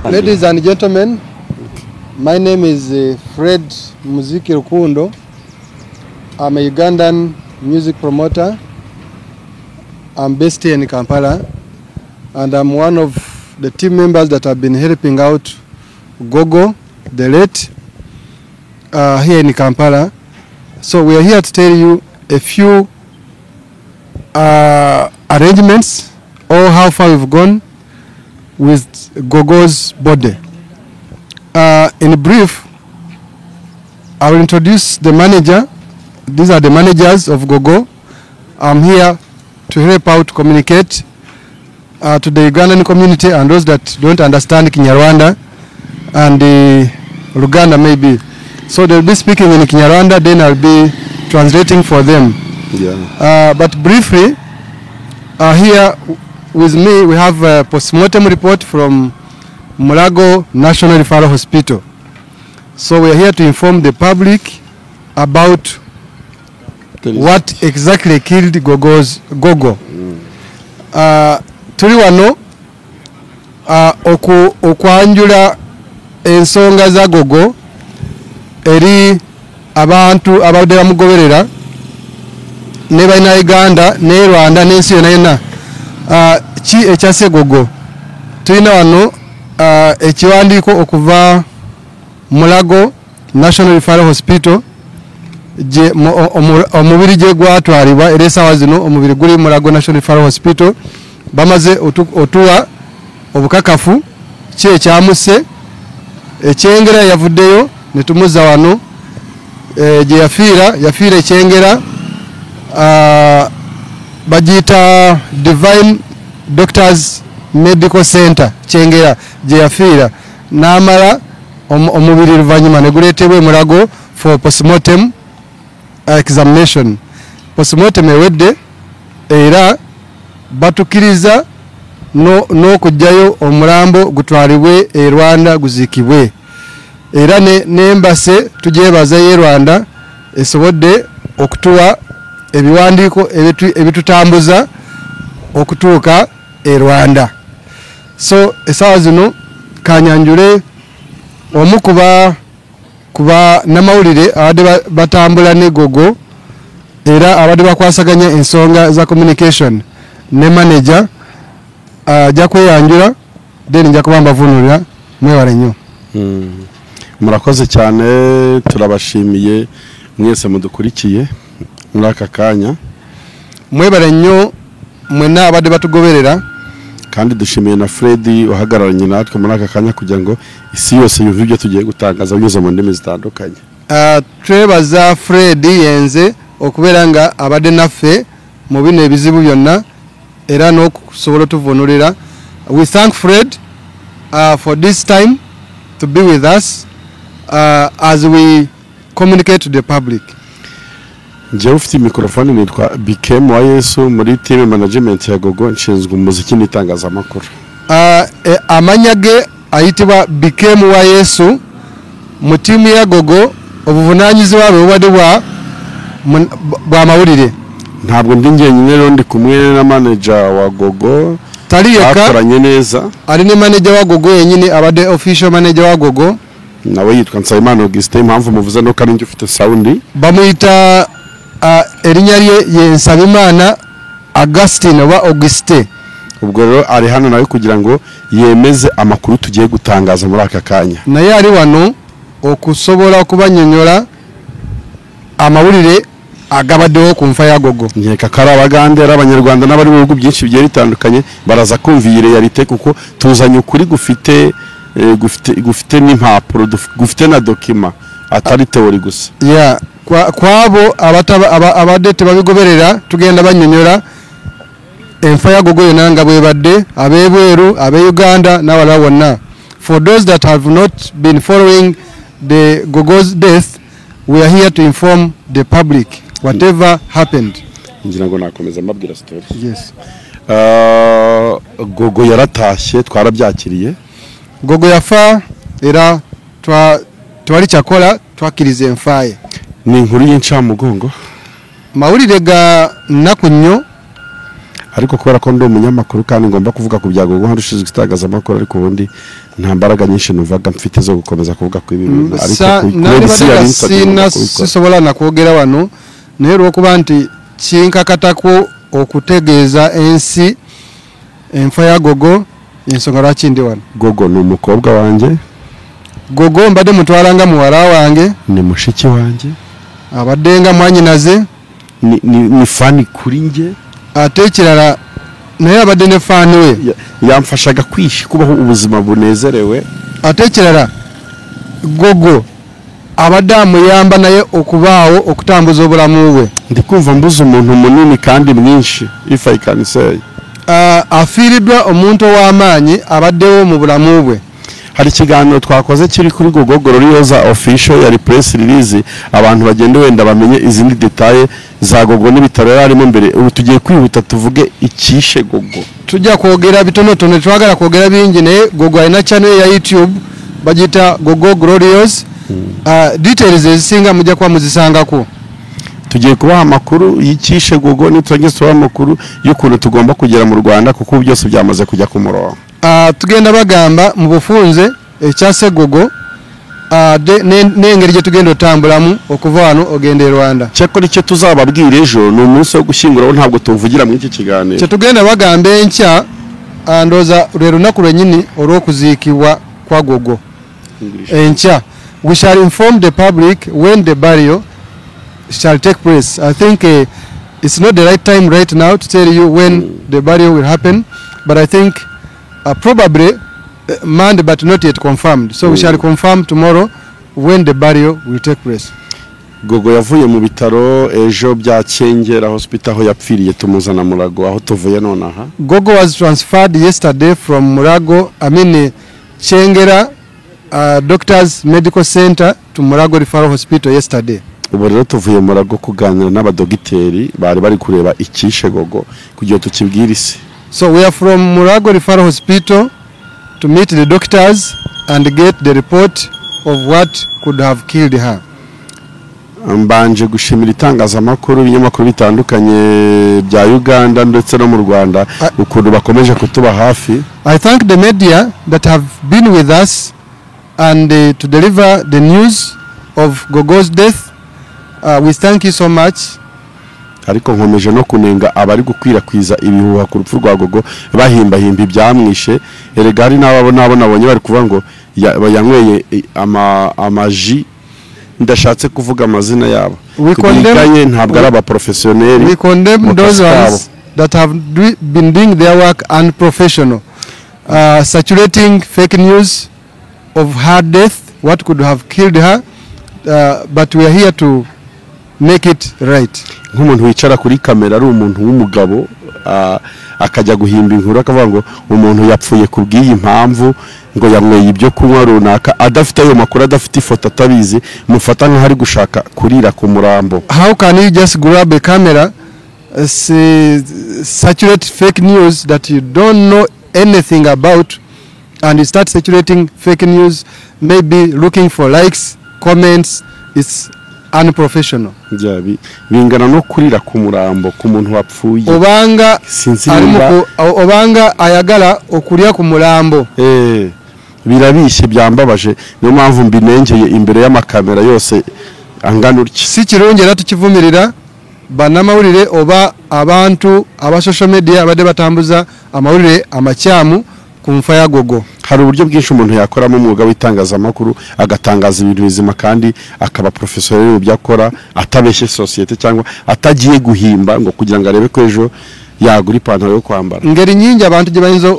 Ladies and gentlemen, my name is Fred Muziki Rukundo. I'm a Ugandan music promoter. I'm based here in Kampala, and I'm one of the team members that have been helping out GOGO, the late, here in Kampala. So we are here to tell you a few arrangements or how far we've gone with GOGO's body. In brief, I will introduce the manager. These are the managers of GOGO. I'm here to help out communicate to the Ugandan community and those that don't understand Kinyarwanda and Luganda maybe. So they'll be speaking in Kinyarwanda, then I'll be translating for them. Yeah. But briefly, here with me we have a post-mortem report from Mulago National Referral Hospital. So we are here to inform the public about what exactly killed GOGO. Tuli wano okwanjula ensonga za GOGO eri abantu abadde bamugoberera ne balina Uganda ne Rwanda n'ensi yonna ki ekyase GOGO. Tulina wano ekiwandiiko okuva Mulago National Referral Hospital omubiri gye gwatwalibwa era essaawa zino omubiri guli Mulago National Referral Hospital. Bamaze otuwa obukakafu ki ekyamuse ekyengera yavuddeyo ne tumuza wano gye yafiira ekyengera bagiyita Divine Doctors Medical Center kyengera gye yafiira n'amala omubiri luvannyuma ne guleetebwa Mulago for postmortem examination. Postmortem ewedde era batukiriza n'okujjayo omulambo gutwalibwe e Rwanda guziikibwe. Era n'embase tugyebaza ye Rwanda esobodde okutuwa ebiwandiiko ebitutambuza okutuuka e Rwanda. So essaawa zino kanyanjule omu kuba namawulire abadde batambula ne GOGO era abadde bakwasaganya ensonga za communication ne manager ajja kweyanjula then nja kuba mbavunulira. Mwewale nnyo. Murakoze cyane, turabashimiye mwese mudukurikiye muri aka kanya. Mwebale nnyo mwena abadde batugoberera, kandi dushimiye na Fred uhagararanye natwe muri aka kanya kugira ngo isi yose yumve ibyo tugiye gutangaza binyuze mu ndimi zitandukanye. Twebaza Fred yenze okubeera nga abadde naffe mu bino ebizibu byonna era n'okusobola tuvunulira. We thank Fred for this time to be with us as we communicate to the public. Njyewe ufite mikrofone nitwa BKM wa Yesu muri team management ya GOGO, nshinzwe umuziki n'itangazamakuru. Amanyage ayitibwa BKM wa Yesu mu team ya GOGO, obuvunanyizibwa bw'obadde bwa mawulire. Ntabwo ndi njyenyine rero ndi kumwe na manager wa GOGO. Akoranye neza. Ari ne manager wa GOGO yenyine abadde official manager wa GOGO. Nawe yitwa Nsabimana Augustin, impamvu muvuze no kandi ufite sound. Bamuyita erinnya lye Nsabimana Augustin oba Auguste. Ubwo rero ari hano nawe kugira ngo yemeze amakuru tugiye gutangaza muri aka kanya. Naye ari wano okusobola okubanyonyola amawulire agabaddewo ku nfa ya GOGO. Nkeka kari Abaganda era Abanyarwanda n'abari mu bihugu byinshi bigiye bitandukanye baraza kumva iyi realite kuko tuzanye ukuri gufite n'impapuro, gufite na document atari teori gusa. Yeah, kwabo abadde tebabigoberera tugenda banyonyola enfa ya GOGO yonna nga bwebadde ab'ebweru ab'Uganda n'abalala wonna. For those that have not been following the GOGO's death, we are here to inform the public whatever happened. Ngira ngo nakomeza mbabwira story. Yes. GOGO yaratashye, twarabyakiriye. GOGO yafa era twali kyakola twakiriza enfaye. Ni inkuru y'incamugongo. Mawulire ga nnaku nnyo ariko kubera ko ndi umunyamakuru kandi ngomba kuvuga ku bya Gogo harushize itangazamakuru ariko ubundi nta mbaraga nyinshi nuvaga mfite zo gukomeza kuvuga ku ibi bintu ariko sisobola nakwogera wano nero okuba nti kinkakatako okutegeeza ensi enfa ya Gogo ensonga lwaki ndi wano. Gogo ni umukobwa wanjye. Gogo mbadde mutwalanga muwala wange. Ni mushiki wanjye. Abadde nga mwanyinaze. Ni fani kuri nge. Ate ekirala naye abadde ne fani we. Yamfashaga kubaho ubuzima bunezerewe. Ate ekirala Gogo abadde amuyamba naye okubaawo okutambuza obulamu bwe. Ndi kumva mbuze umuntu munini kandi mwinshi if I can say. Afiiridwa omuntu w'amaanyi abaddewo mu bulamu bwe. Hari ikiganiro twakoze kiri kuri Gogo Gloriosa official ya press release abantu bagende wenda bamenye izindi details za Gogo n'ibitaro yarimo mbere. Ubu tugiye kwihuta tuvuge ikishe Gogo. Tujja kwogera bitonotono twagala kwogera bingi naye Gogo alina channel ya YouTube bagita Gogo Gloriosa. Details ezisinga mujja kwa muzisangako. Tugiye kubaha amakuru y'ikishe Gogo n'itugeze amakuru y'ukuntu tugomba kugera mu Rwanda kuko byose byamaze kujya ku murongo. Tugenda bagamba mu bufunze ekyase Gogo n'engeri gye tugenda otambulamu okuva wano ogenda e Rwanda. Cyakora icyo tuzababwira ejo ni umunsi wo gushyinguraho ntabwo tuvugira muri iki kiganiro. Cyo tugenda bagamba enkya ndoza lwe lunaku lwennyini olw'okuziikibwa kwa Gogo. Enkya we shall inform the public when the burial shall take place. I think it's not the right time right now to tell you when the burial will happen, but I think probably Monday, but not yet confirmed. So we shall confirm tomorrow when the burial will take place. Gogo yavuye mu bitaro ejo bya Cyengera hospital aho yapfiriye tumuzana Murago aho tuvuye nonaha. Gogo was transferred yesterday from Murago, Cyengera Doctors Medical Center to Murago Referral Hospital yesterday. Ubu rero tuvuye Murago kuganira n'abadogiteri bari kureba ikishe Gogo kugira tukibwira isi. So we are from Murago Referral Hospital to meet the doctors and get the report of what could have killed her. Mbanje gushimira itangazamakuru ibinyamakuru bitandukanye bya Uganda ndetse no mu Rwanda ukuntu bakomeje kutuba hafi. I thank the media that have been with us and to deliver the news of Gogo's death. We thank you so much. Ariko nkomeje no kunenga abari gukwirakwiza ibihuha ku rupfu rwa Gogo bahimba ibyamwishe. Eregari nabo nabonye bari kuvuga ngo yanyweye amaji ndashatse kuvuga amazina yabo. Kubikaye ntabwo ari aba professionnel. We condemn those ones that have been doing their work unprofessional, saturating fake news of her death, what could have killed her, but we are here to make it right. Nk'umuntu wicara kuri kamera ari umuntu w'umugabo akajya guhimba inkuru akavuga ngo umuntu yapfuye kubwiye impamvu ngo yamweye ibyo kunywa runaka adafite ayo makuru adafite ifoto atabizi mufata nk'ahari gushaka kurira ku murambo. How can you just grab a camera, saturate fake news that you don't know anything about and you start saturating fake news, maybe looking for likes, comments? It's unprofessional. Bingana no kurira ku murambo ku muntu wapfuye. Obanga ayagala okulya ku murambo. Birabishe byambabaje niyo mpamvu mbinengeye imbere y'amakamera yose angana utyo. Si kirungi era tukivumirira banamawulire oba abantu aba social media abade batambuza amawulire amacyamu ku mfa ya Gogo. Hari uburyo bwinshi umuntu yakoramo umwuga w'itangazamakuru agatangaza ibintu bizima kandi akaba professionnel mu byo akora atabeshye societe cyangwa atagiye guhimba ngo kugira ngo arebe ko ejo yagura ipantaro yo kwambara. Ngeri nyingi abantu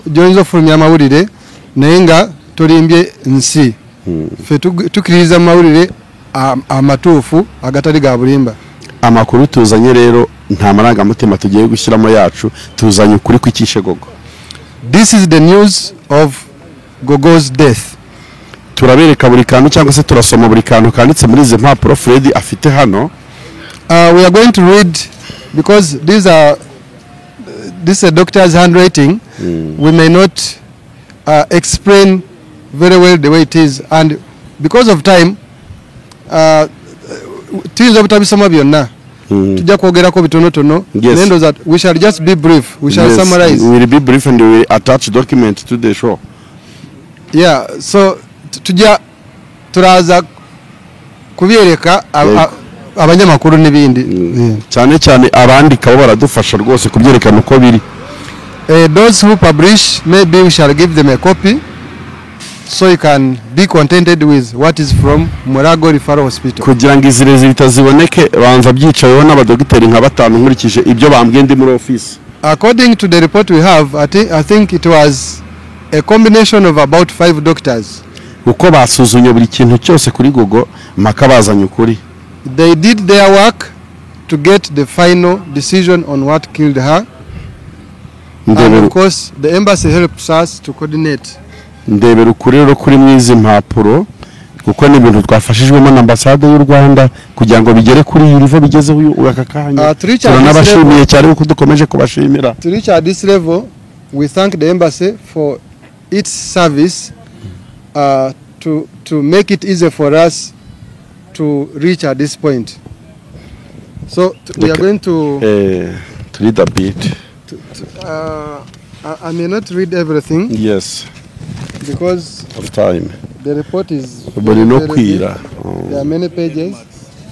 joinzo fulumya amawulire nenga tolimbye nsi. Fe tukiriza amawulire amatufu agatari ga bulimba. Amakuru tuzanye rero nta marangamutima tugiye gushyiramo yacu tuzanye ukuri kw'ikishe Gogo. This is the news of Gogo's death. Turabereka buri kantu cyangwa se turasoma buri kantu kanditse muri izi mpapuro Fred afite hano. We are going to read because this is a doctor's handwriting. We may not explain very well the way it is, and because of time, tiza butabisoma byonna tujja kwogerako bitonotono. Nendo that we shall just be brief. We shall summarize. We will be brief and we will attach document to the show. Yeah, so tujja turaza kubyereka abanyamakuru n'ibindi. Cyane cyane abandika bo baradufasha rwose kubyerekana uko biri. Those who publish, maybe we shall give them a copy so you can be contented with what is from Murago Referral Hospital. Kugira ngo izi results ziboneke banza byicayeho n'abadogiteri nka batanu nkurikije ibyo bambwiye ndi muri office. According to the report we have, I think it was a combination of about 5 doctors. Uko basuzumye buri kintu cyose kuri Gogo maka bazanye ukuri. They did their work to get the final decision on what killed her. And of course, the embassy helps us to coordinate. Ndebera ukuri rero kuri mwizi mpapuro kuko ni ibintu twafashijwemo na ambassade y'u Rwanda kugira ngo bigere kuri iyi rivo bigezeho aka kanya. Turanabashimiye cyane kuko dukomeje kubashimira. To reach at this level, we thank the embassy for its service to make it easy for us to reach at this point. So we are going to read a bit. I may not read everything. Yes. Because of time. The report is very big. There are many pages.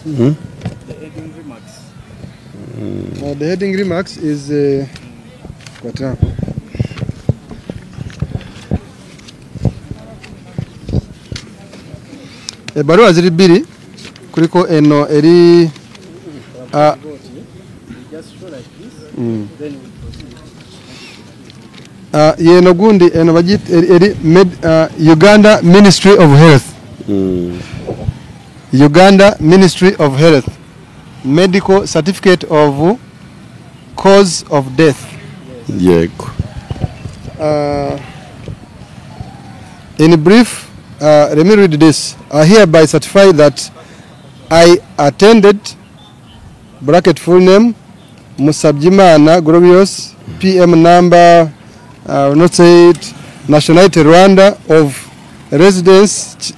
The heading remarks. The heading remarks is what? Ebaruwa ziri biri kuliko eno eri yeno gundi eno bagit eri Uganda Ministry of Health. Uganda Ministry of Health medical certificate of cause of death. Yego. In brief, let me read this. I hereby certify that I attended bracket full name Musabyimana Glorious, PM number not say it, nationality Rwanda, of residence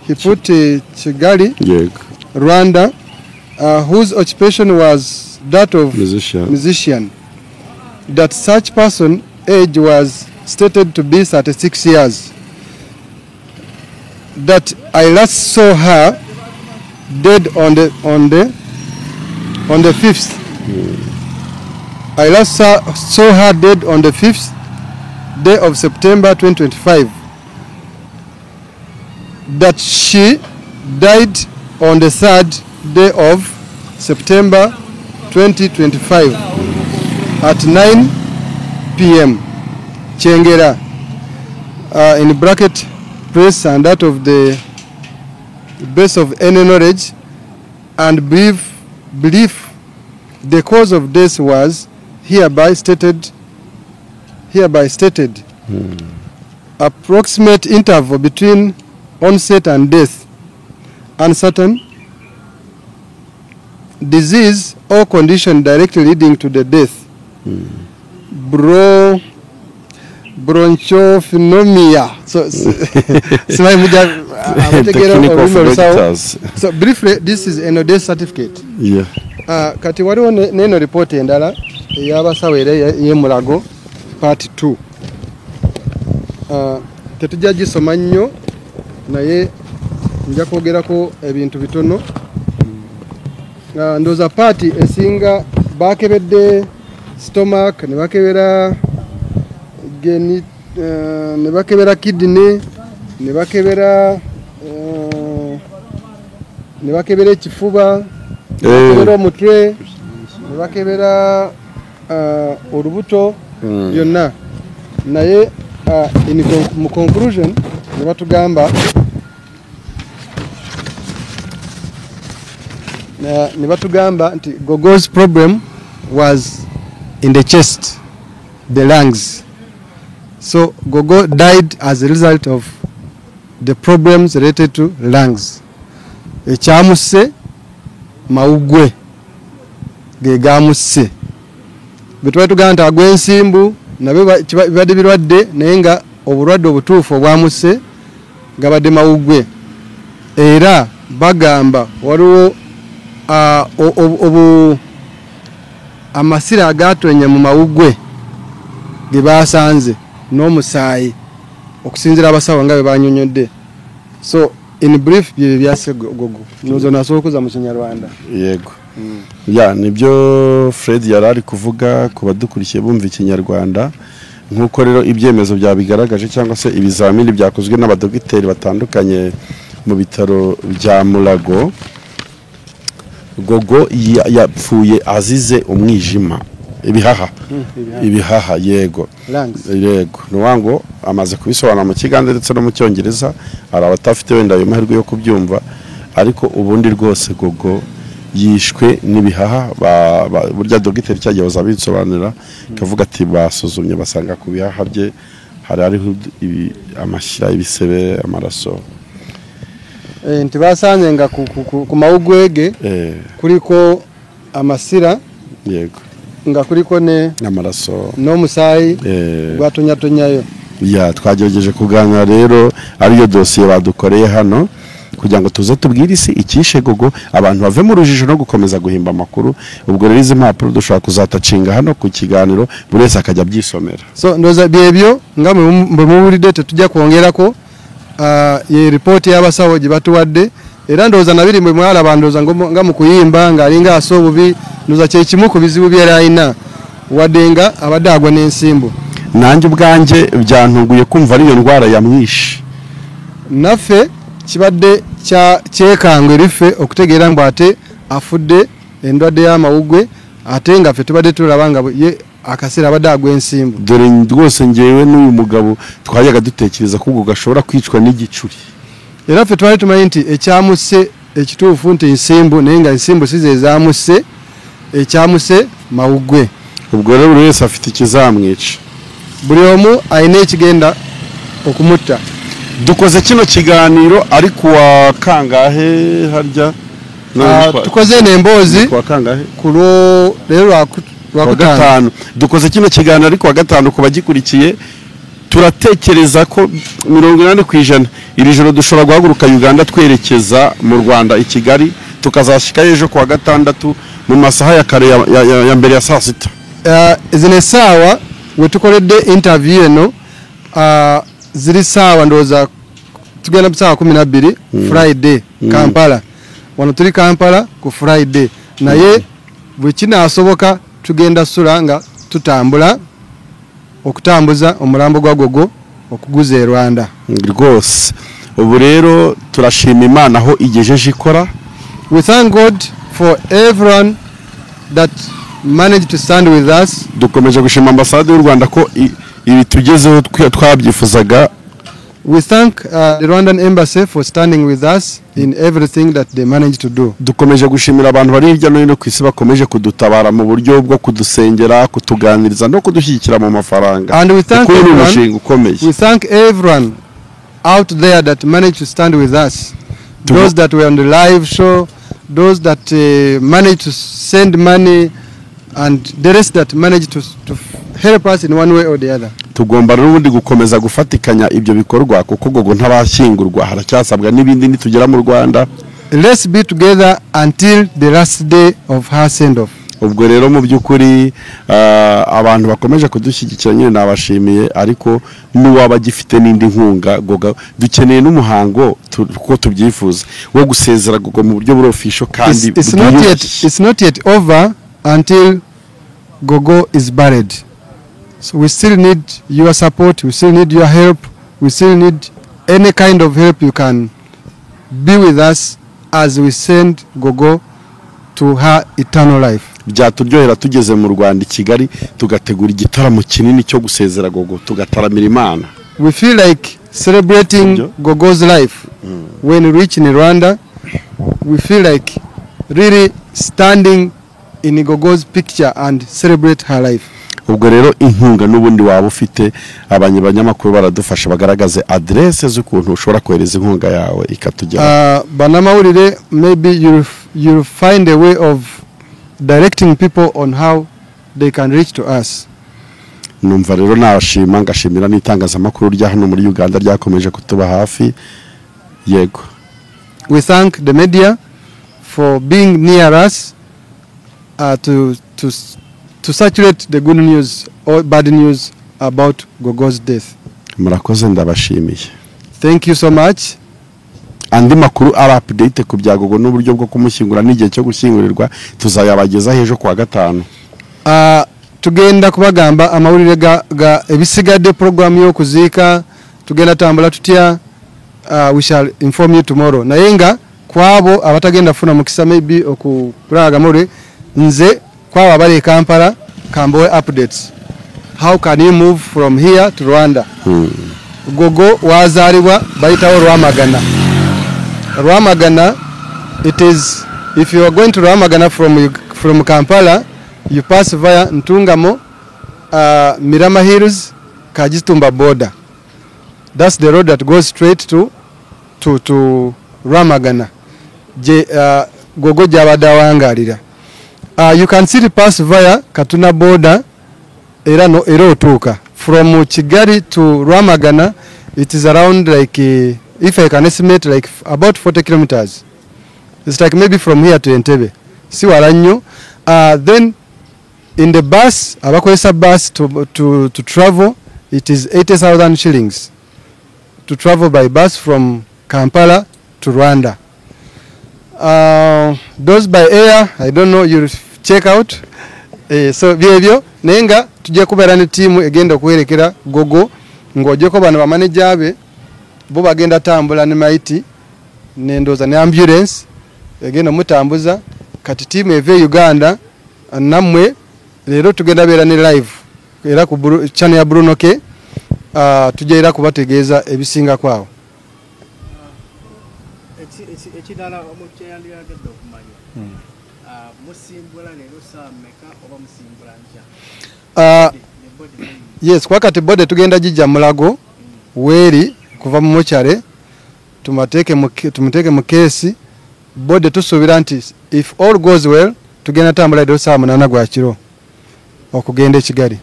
he put Kigali, Rwanda, whose occupation was that of musician. That such person age was stated to be 36 years. That I last saw her dead on the 5th. I last saw her dead on the 5th day of September 2025. That she died on the 3rd day of September 2025 at 9 p.m. Chengera, in bracket press and that of the base of any knowledge, and believe the cause of death was hereby stated. Approximate interval between onset and death uncertain. Disease or condition directly leading to the death. Bronchopneumonia. So briefly, this is an death certificate. Yeah. Kati waliwo neno report endala yabasawo ye Mulago part 2. Tetujja gisoma nnyo naye nja kwogerako ebintu bitono. Ndoza party esinga bakebedde stomach, ne bakebera geni, ne bakebera kidney, ne bakebera ekifuba, ne bakebera omutwe, ne bakebera olubuto byonna. Naye mu conclusion ne batugamba nti Gogo's problem was in the chest, the lungs. So Gogo died as a result of the problems related to lungs. Ekyamuse mawugwe gegamusse. Betwa tuganda agwensimbu nabe bibadde birwadde naye nga obulwadde obutuufu obwamusse gabadde mawugwe. Era bagamba waliwo obu amasira agatonye mu mawugwe gebasanze no musayi okusinzira abasawo ngabe banyonyodde. So in brief byase gogo nuzo nasokuza mu Kinyarwanda. Yego. Ya nibyo Fred yarari kuvuga ku badukurikiye bumva Ikinyarwanda nkuko rero ibyemezo byabigaragaje cyangwa se ibizamini byakozwe n'abadogiteri batandukanye mu bitaro bya Mulago. Gogo yapfuye azize umwijima ibihaha yego nuwango amaze kubisobanura mu Kigande ndetse no mu Cyongereza ari abatafite wenda ayo mahirwe yo kubyumva ariko ubundi rwose Gogo yishwe n'ibihaha burya dogiteri cyagiye bazabisobanura kavuga ati basuzumye basanga ku bihaha bye hari amashyira ibisebe amaraso ntibasanze nga ku mawugwege kuriko amasira yego nga kuriko ne amaraso no musayi gwatonyatonyayo. Ya twagerageje kuganira rero ariyo dosiye badukoreye hano kugira ngo tuze tubwire isi ikishe Gogo abantu bave mu rujijo no gukomeza guhimba amakuru. Ubwo rero izi mpapuro dushobora kuzatacinga hano ku kiganiro buri wese akajya byisomera. So ndoza byebyo ngamwe mu buride tujya kongerako ye report y'abasawo gibatuwadde era ndoza nabiri mu mwala bandoza ngamu kuyimba ngalinga asobubi ndoza cye kimuko bizibu byarayina wadenga abadagwa n'ensimbo. Nanjye ubwanje byantunguye kumva ariyo ndwara yamwishe nafe kibadde cyekangwe rife okutegeera ngo ate afudde endwadde y'amawugwe ate nga fe tubadde tulabanga ye akasera abadagwa ensimbo. Dore rwose ngewe n'uyu mugabo twayaga dutekereza ko gashobora kwicwa n'igicuri era fe twali tumanyi nti ekyamuse ekituufu nti ensimbo naye nga ensimbo size zamuse ekyamuse mawugwe. Ubwo rero buri wese afite ikizamwica buri omu ayina ekigenda okumutta. Dukoze kino kiganiro ari kuwa kangahe harya tukoze n'embozi kuwa kangahe kulo rero wa gatanu. Dukoze kino kiganiro ari kuwa gatanu kubagikurikiye turatekereza ko 80% iri joro dushobora guhaguruka Uganda twerekeza mu Rwanda I Kigali tukazashika ejo kuwa gatandatu mu masaha ya kare ya mbere ya saa 6. Izine sawa we tukoledde interview eno ziri sawa ndoza tugenda bisawa 12 Friday Kampala wano tuli Kampala ku Friday naye bwekina asoboka tugenda suranga tutambula okutambuza omulambo gwa Gogo okuguza Rwanda rwose. Ubu rero turashima Imana aho igejeje ikora. We thank God for everyone that managed to stand with us. Dukomeje gushima ambasade y'u Rwanda ko ibi tugezeho twabyifuzaga. We thank the Rwandan embassy for standing with us in everything that they managed to do. Dukomeje gushimira abantu bari hirya no hino ku isi bakomeje kudutabara mu buryo bwo kudusengera kutuganiriza no kudushyigikira mu mafaranga. And we thank everyone out there that managed to stand with us. Those that were on the live show, those that managed to send money, and the rest that managed to help us in one way or the other. Tugomba rundi gukomeza gufatikanya ibyo bikorwa kuko Gogo ntabashyingurwa haracyasabwa n'ibindi nitugera mu Rwanda. Let's be together until the last day of her send off. Ubwo rero mu byukuri abantu bakomeje kudushyigikira nyine nabashimiye ariko n'uwaba gifite n'indi nkunga Gogo dukeneye n'umuhango ko tubyifuza wo gusezera Gogo mu buryo burofisho kandi it's not yet over until Gogo is buried. So we still need your support, we still need your help, we still need any kind of help you can be with us as we send Gogo to her eternal life. Byaturyohera tugeze mu Rwanda I Kigali tugategura igitaramo kinini cyo gusezera Gogo tugataramira Imana. We feel like celebrating Gogo's life. When we reach in Rwanda, we feel like really standing in Gogo's picture and celebrate her life. Ubwo rero inkunga n'ubundi waba ufite abanyamakuru baradufasha bagaragaze adresse z'ukuntu ushobora kohereza inkunga yawe ikatugera. Banamawurire maybe you'll find a way of directing people on how they can reach to us. Numva rero nashima ngashimira n'itangazamakuru rya hano muri Uganda ryakomeje kutuba hafi. Yego. We thank the media for being near us to saturate the good news or bad news about Gogo's death. Murakoze ndabashimiye. Thank you so much. Andi makuru ara update ku bya Gogo n'uburyo bwo kumushyingura n'igihe cyo gushyingurirwa tuzayabageza hejo kwa gatanu. Tugenda kubagamba amawulire ga ebisigadde program yo kuzika tugenda tambula tutya. We shall inform you tomorrow. Nayenga kwabo abatagenda funa mukisa maybe okuraga more nze kwabo abali Kampala kambowe updates. How can you move from here to Rwanda? Gogo wazalibwa bayitawo Rwamagana. Rwamagana, it is, if you are going to Rwamagana from Kampala, you pass via Ntungamo, Mirama Hills, Kajitumba border. That's the road that goes straight to Rwamagana. Gogo Jabadawangarira. You can see the pass via Katuna border, Erano Erotuka. From Kigali to Rwamagana, it is around like, if I can estimate, like about 40 kilometers. It's like maybe from here to Entebbe. Siwaranyo. Then in the bus, abakwesa bus to travel, it is 80,000 shillings to travel by bus from Kampala to Rwanda. Those by air, I don't know, you check out. So byebyo nenga tujja kubeera ne team egenda okuwerekera Gogo ng'ojeko bano ba manager be bo bagenda tambula ne maiti nendoza ne ambulance egenda mutambuza kati team eve Uganda namwe lero tugenda beera ne live era ku channel ya Bruno K tujja era kubategeeza ebisinga kwawo. Ekidala omuche yali yagedde okumanya musimbula lero saameka oba musimbula nja. Yes, kwakati bode tugenda jijja mulago weri kuva mu mochare tumuteke mu kesi bode tusuubira nti if all goes well tugenda tambula lero saa 8 gwa kiro okugenda Kigali.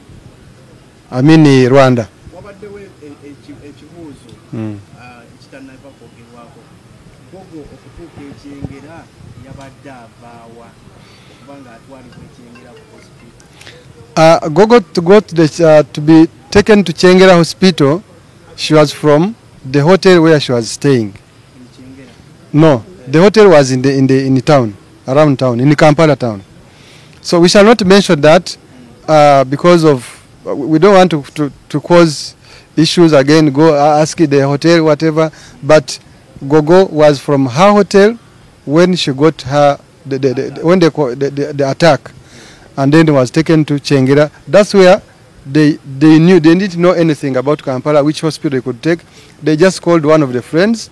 I mean Rwanda. Wabaddewo ekibuuzo ekitanava kwogerwako. Gogo okutuuka ekyengera yabadde avaawa okubanga atwalibwa ekyengera ku hospital. Gogo to be taken to Chengera Hospital, she was from the hotel where she was staying. No, the hotel was in the town, around town, in the Kampala town. So we shall not mention that because of we don't want to cause issues again. Go ask the hotel, whatever. But Gogo was from her hotel when she got her the attack, and then was taken to Chengera. That's where they didn't know anything about Kampala, which hospital they could take. They just called one of the friends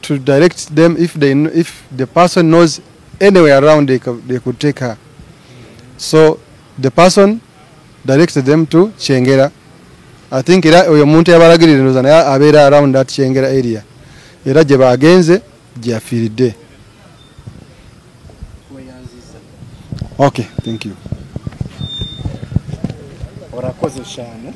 to direct them if the person knows anywhere around they could take her. So the person directed them to Chengera. I think oyo muntu yabalagirira ndoza naye abeera around that Chengera area. Era gye bagenze gye afiiridde. Okay, thank you. Orakoze cyane.